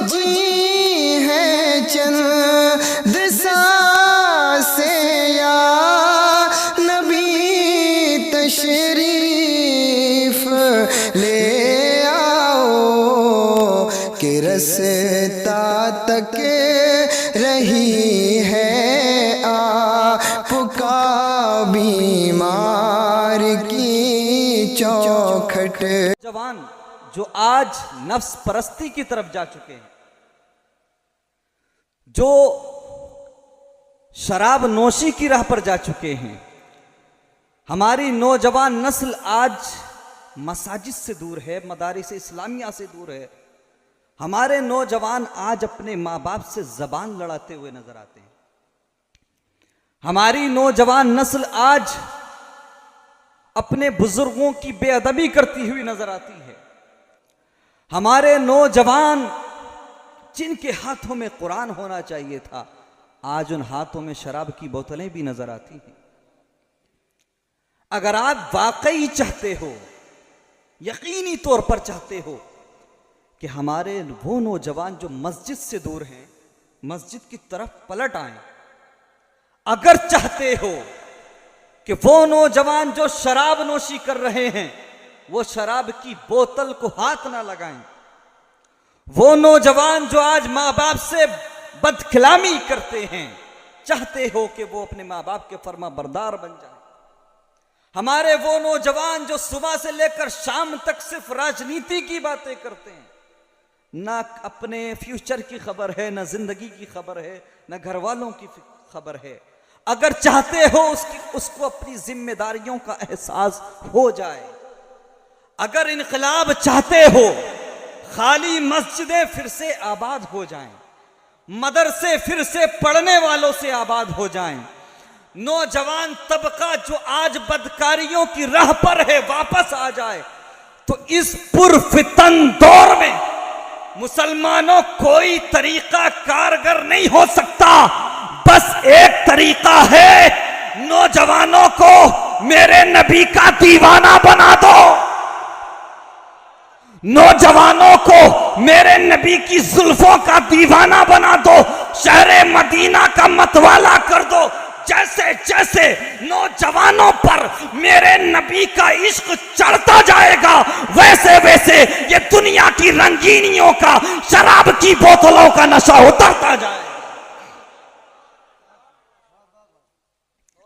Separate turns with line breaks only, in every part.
जी है चंद सांसें या नबी तशरीफ ले आओ कि रस्ता तक रही है आपका बीमार की चौखट।
जवान जो आज नफ्स परस्ती की तरफ जा चुके हैं, जो शराब नोशी की राह पर जा चुके हैं, हमारी नौजवान नस्ल आज मसाजिद से दूर है, मदारिस इस्लामिया से दूर है। हमारे नौजवान आज अपने माँ बाप से जबान लड़ाते हुए नजर आते हैं। हमारी नौजवान नस्ल आज अपने बुजुर्गों की बेअदबी करती हुई नजर आती है। हमारे नौजवान जिनके हाथों में कुरान होना चाहिए था, आज उन हाथों में शराब की बोतलें भी नजर आती हैं। अगर आप वाकई चाहते हो, यकीनी तौर पर चाहते हो कि हमारे वो नौजवान जो मस्जिद से दूर हैं, मस्जिद की तरफ पलट आए, अगर चाहते हो कि वो नौजवान जो शराब नोशी कर रहे हैं वो शराब की बोतल को हाथ ना लगाएं, वो नौजवान जो आज माँ बाप से बदखिलामी करते हैं, चाहते हो कि वो अपने माँ बाप के फर्मा बरदार बन जाए। हमारे वो नौजवान जो सुबह से लेकर शाम तक सिर्फ राजनीति की बातें करते हैं, ना अपने फ्यूचर की खबर है, ना जिंदगी की खबर है, ना घर वालों की खबर है, अगर चाहते हो उसको अपनी जिम्मेदारियों का एहसास हो जाए, अगर इनकलाब चाहते हो, खाली मस्जिदें फिर से आबाद हो जाएं, मदरसे फिर से पढ़ने वालों से आबाद हो जाएं, नौजवान तबका जो आज बदकारियों की राह पर है वापस आ जाए, तो इस पुरफितन दौर में मुसलमानों कोई तरीका कारगर नहीं हो सकता। बस एक तरीका है, नौजवानों को मेरे नबी का दीवाना बना दो, नौजवानों को मेरे नबी की जुल्फों का दीवाना बना दो, शहरे मदीना का मतवाला कर दो। जैसे जैसे नौजवानों पर मेरे नबी का इश्क चढ़ता जाएगा, वैसे वैसे ये दुनिया की रंगीनियों का, शराब की बोतलों का नशा उतरता जाएगा।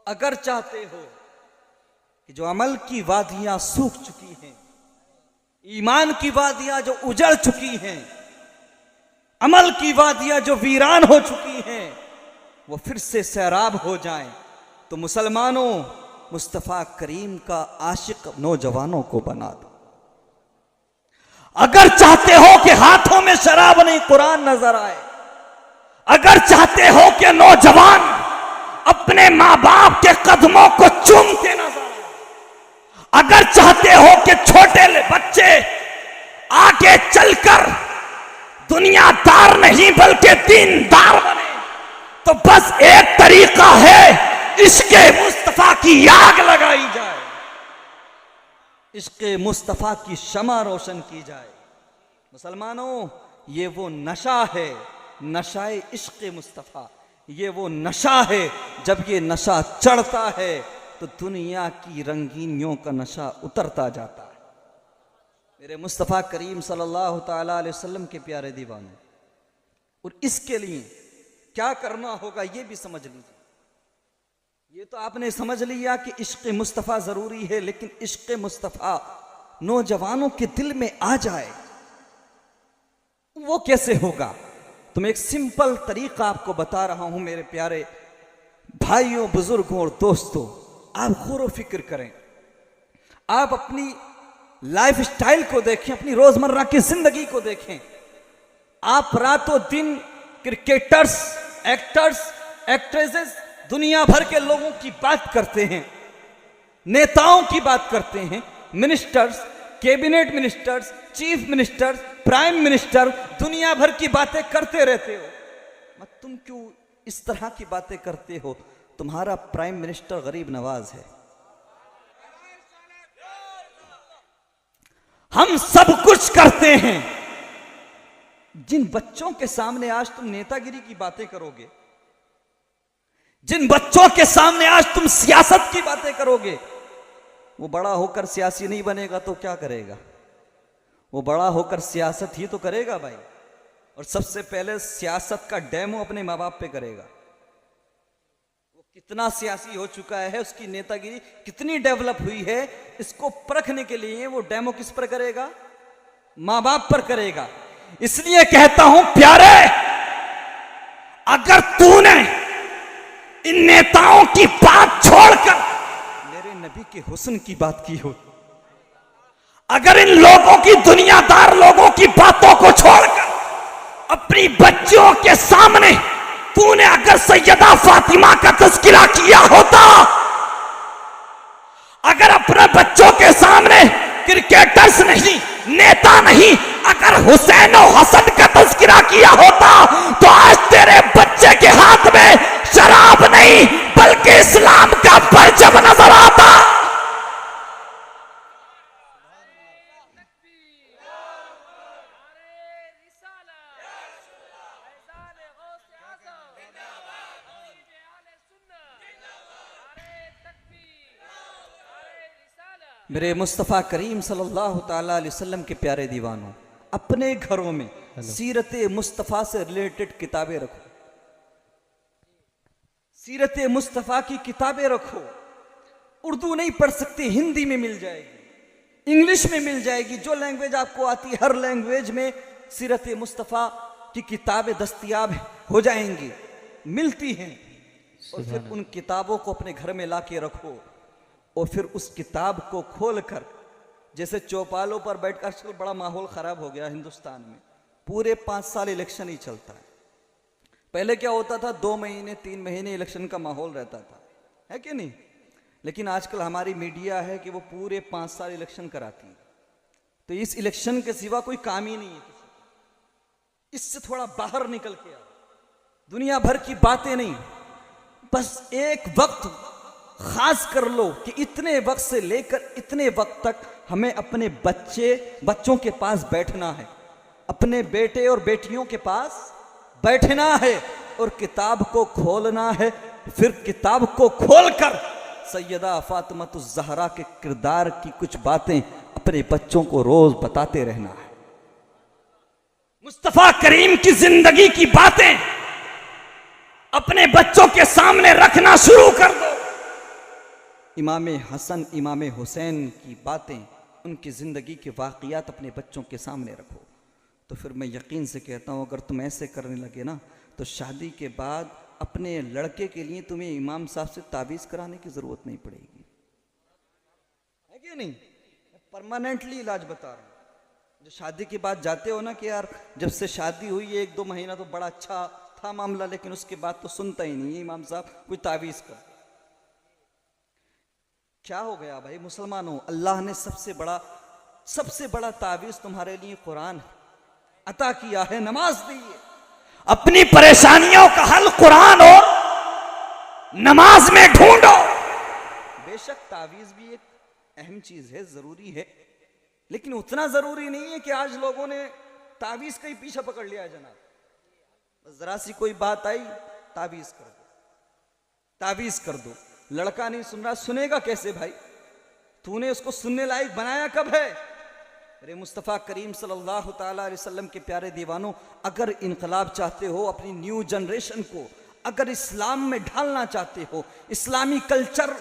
अगर चाहते हो कि जो अमल की वादियां सूख चुकी हैं, ईमान की वादियां जो उजड़ चुकी हैं, अमल की वादियां जो वीरान हो चुकी हैं, वो फिर से सैराब हो जाएं, तो मुसलमानों मुस्तफ़ा करीम का आशिक नौजवानों को बना दो। अगर चाहते हो कि हाथों में शराब नहीं कुरान नजर आए, अगर चाहते हो कि नौजवान अपने मां बाप के कदमों को चूमते नजर आए, अगर चाहते हो कि छोटे बच्चे आगे चलकर दुनियादार नहीं बल्कि दीनदार बने, तो बस एक तरीका है, इश्क़े मुस्तफ़ा की आग लगाई जाए, इश्क़े मुस्तफ़ा की शमा रोशन की जाए। मुसलमानों, ये वो नशा है, नशाए इश्क़े मुस्तफ़ा, ये वो नशा है, जब ये नशा चढ़ता है तो दुनिया की रंगीनियों का नशा उतरता जाता है। मेरे मुस्तफ़ा करीम सल्लल्लाहु तआला अलैहि वसल्लम के प्यारे दीवाने, और इसके लिए क्या करना होगा ये भी समझ लीजिए। ये तो आपने समझ लिया कि इश्क़ मुस्तफ़ा ज़रूरी है, लेकिन इश्क़ मुस्तफ़ा नौजवानों के दिल में आ जाए वो कैसे होगा? तो मैं एक सिंपल तरीका आपको बता रहा हूं मेरे प्यारे भाइयों, बुजुर्गों और दोस्तों। आप गौर व फिक्र करें, आप अपनी लाइफ स्टाइल को देखें, अपनी रोजमर्रा की जिंदगी को देखें। आप रातों दिन क्रिकेटर्स, एक्टर्स, एक्ट्रेसेस, दुनिया भर के लोगों की बात करते हैं, नेताओं की बात करते हैं, ministers, cabinet ministers, chief minister, prime minister, दुनिया भर की बातें करते रहते हो। मत तुम क्यों इस तरह की बातें करते हो? तुम्हारा प्राइम मिनिस्टर गरीब नवाज है। हम सब कुछ करते हैं, जिन बच्चों के सामने आज तुम नेतागिरी की बातें करोगे, जिन बच्चों के सामने आज तुम सियासत की बातें करोगे, वो बड़ा होकर सियासी नहीं बनेगा तो क्या करेगा? वो बड़ा होकर सियासत ही तो करेगा भाई। और सबसे पहले सियासत का डेमो अपने माँ बाप पे करेगा। वो कितना सियासी हो चुका है, उसकी नेतागिरी कितनी डेवलप हुई है, इसको परखने के लिए वो डेमो किस पर करेगा? माँ बाप पर करेगा। इसलिए कहता हूं प्यारे, अगर तूने इन नेताओं की बात छोड़कर मेरे नबी के हुस्न की बात की हो, अगर इन लोगों की, दुनियादार लोगों की बातों को छोड़कर अपनी बच्चियों के सामने तूने अगर सैयदा फातिमा का तज़किरा किया होता, अगर अपने बच्चों के सामने क्रिकेटर्स नहीं, नेता नहीं, अगर हुसैन और हसन का तज़किरा किया होता, तो आज तेरे बच्चे के हाथ में शराब नहीं बल्कि इस्लाम का परचम नजर आता। मेरे मुस्तफ़ा करीम सल्लल्लाहु ताला अलैहि वसल्लम के प्यारे दीवानों, अपने घरों में सीरत मुस्तफ़ा से रिलेटेड किताबें रखो, सीरत मुस्तफ़ा की किताबें रखो। उर्दू नहीं पढ़ सकते, हिंदी में मिल जाएगी, इंग्लिश में मिल जाएगी, जो लैंग्वेज आपको आती है हर लैंग्वेज में सीरत मुस्तफ़ा की किताबें दस्तयाब हो जाएंगी, मिलती हैं। और फिर उन किताबों को अपने घर में ला के रखो, और फिर उस किताब को खोलकर, जैसे चौपालों पर बैठकर, आजकल बड़ा माहौल ख़राब हो गया हिंदुस्तान में, पूरे 5 साल इलेक्शन ही चलता है। पहले क्या होता था, 2 महीने 3 महीने इलेक्शन का माहौल रहता था, है कि नहीं? लेकिन आजकल हमारी मीडिया है कि वो पूरे 5 साल इलेक्शन कराती है। तो इस इलेक्शन के सिवा कोई काम ही नहीं है किसी को। इससे थोड़ा बाहर निकल के आओ, दुनिया भर की बातें नहीं, बस एक वक्त खास कर लो कि इतने वक्त से लेकर इतने वक्त तक हमें अपने बच्चों के पास बैठना है, अपने बेटे और बेटियों के पास बैठना है और किताब को खोलना है। फिर किताब को खोलकर सैयदा फातिमातुज़ ज़हरा के किरदार की कुछ बातें अपने बच्चों को रोज बताते रहना है। मुस्तफ़ा करीम की जिंदगी की बातें अपने बच्चों के सामने रखना शुरू कर दो। इमाम हसन, इमाम हुसैन की बातें, उनकी ज़िंदगी के वाक़ियात अपने बच्चों के सामने रखो। तो फिर मैं यकीन से कहता हूँ, अगर तुम ऐसे करने लगे ना, तो शादी के बाद अपने लड़के के लिए तुम्हें इमाम साहब से तावीज़ कराने की ज़रूरत नहीं पड़ेगी, है कि नहीं? परमानेंटली इलाज बता रहा हूँ। जो शादी के बाद जाते हो ना कि यार जब से शादी हुई है 1-2 महीना तो बड़ा अच्छा था मामला, लेकिन उसके बाद तो सुनता ही नहीं है इमाम साहब, कोई तावीज़ कर। क्या हो गया भाई मुसलमानों? अल्लाह ने सबसे बड़ा तावीज़ तुम्हारे लिए कुरान अता किया है, नमाज दी है। अपनी परेशानियों का हल कुरान और नमाज में ढूंढो। बेशक तावीज़ भी एक अहम चीज है, जरूरी है, लेकिन उतना जरूरी नहीं है कि आज लोगों ने तावीज़ का ही पीछा पकड़ लिया है जनाब। जरा सी कोई बात आई, तावीज़ कर दो, तावीज़ कर दो। लड़का नहीं सुन रहा, सुनेगा कैसे भाई? तूने उसको सुनने लायक बनाया कब है? अरे मुस्तफ़ा करीम सल्लल्लाहु ताला अलैहि वसल्लम के प्यारे दीवानों, अगर इनकलाब चाहते हो, अपनी न्यू जनरेशन को अगर इस्लाम में ढालना चाहते हो, इस्लामी कल्चर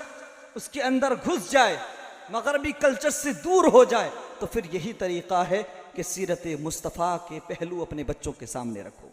उसके अंदर घुस जाए, मगरबी कल्चर से दूर हो जाए, तो फिर यही तरीक़ा है कि सीरत मुस्तफ़ा के पहलू अपने बच्चों के सामने रखो।